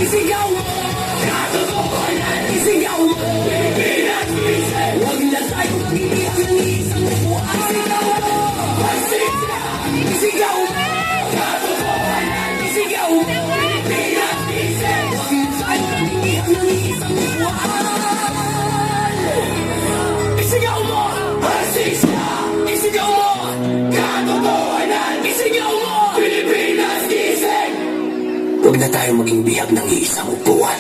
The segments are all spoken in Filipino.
Isigaw mo! Katotohanan! Isigaw mo! Pilipinas gising! Huwag na tayo mag-iiyak ng isang upuan! Isigaw mo! Pasensya! Isigaw mo! Katotohanan! Isigaw mo! Pilipinas gising! Huwag na tayo mag-iiyak ng isang upuan! Isigaw mo! Pasensya! Isigaw mo! Katotohanan! Isigaw mo! Pilipinas gising! Huwag na tayo maging bihag ng isang upuan.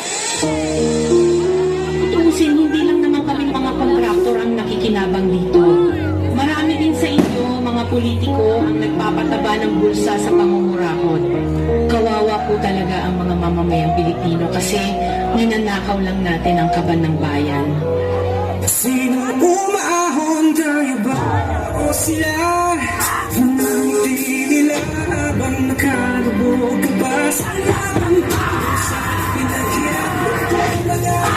Tutusin, hindi lang naman kaming mga kontraktor ang nakikinabang dito. Marami din sa inyo, mga politiko, ang nagpapataba ng bulsa sa pangungurahon. Kawawa po talaga ang mga mamamayang Pilipino kasi ninanakaw lang natin ang kaban ng bayan. Sino umaahon, tayo ba o sila? Hindi nila habang nakalubog ka ba sa laban pa? Sa pinagyan ko mga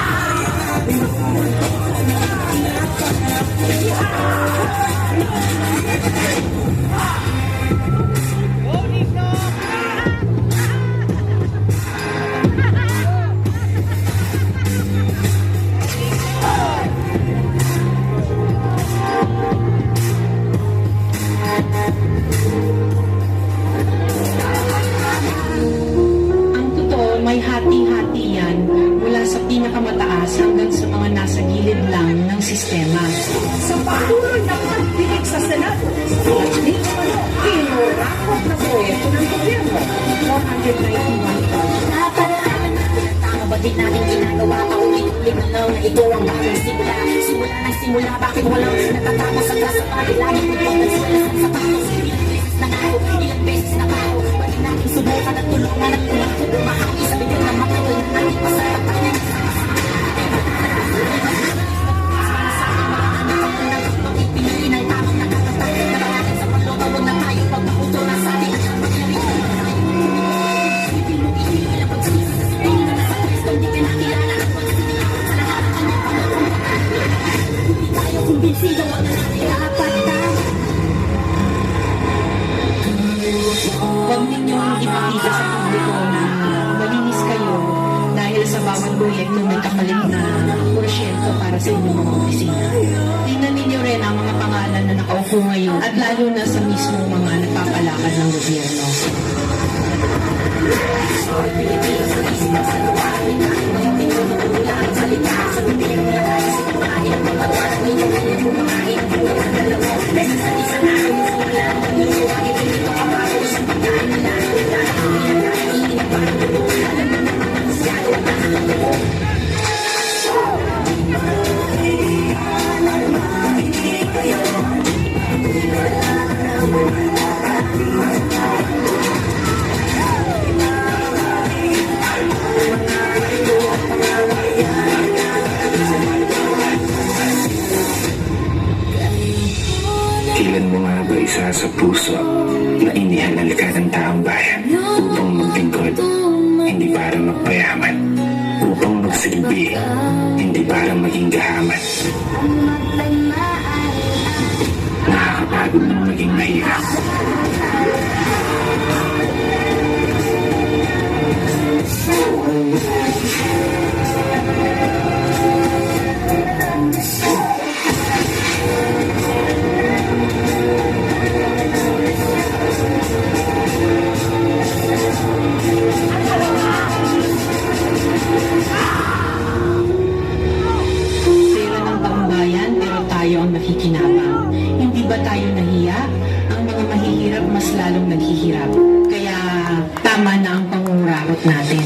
may hati-hati yan mula sa pinakamataas hanggang sa mga nasa gilid lang ng sistema. Sa patuloy na pagdinig sa Senado, hindi naman kinurakot na proyekto ng gobyerno, 491. Dapat naman tama ba din natin ginagawa? Paulit-ulit na lang na ito ang bagong simula. Simula ng simula, bakit walang natatapos ang klasa pati lagi ko pang nagsulat ng sapatos? Ilang beses na kao, ilang beses na kao. Pwede natin subukan at tulungan at tulungan kung kumahagi sa bigyan ng matagal na natin pasarapatan. Piliin ang tamang nakatatak na natin sa pagloto, huwag na tayo pagpakuto na sa ating kumbinsido mo na natin dapat na. Huwag ninyong ipakita sa publiko na malinis kayo dahil sa bawat proyekto may kapalit na porsyento para sa inyong mga opisina. Tingnan ninyo rin ang mga pangalan na nakaupo ngayon at lalo na sa mismong mga nagpapalakad ng gobyerno. Kailan mo nga ba isa sa puso na inihalal ka ng taong bayan upang maglingkod, hindi para magpayaman, upang magsilbi, hindi para maging gahaman? Nakakapagod na maging mahirap. Nakikinabang. Hindi ba tayo nahiya? Ang mga mahihirap mas lalong naghihirap. Kaya tama na ang pangungurahot natin.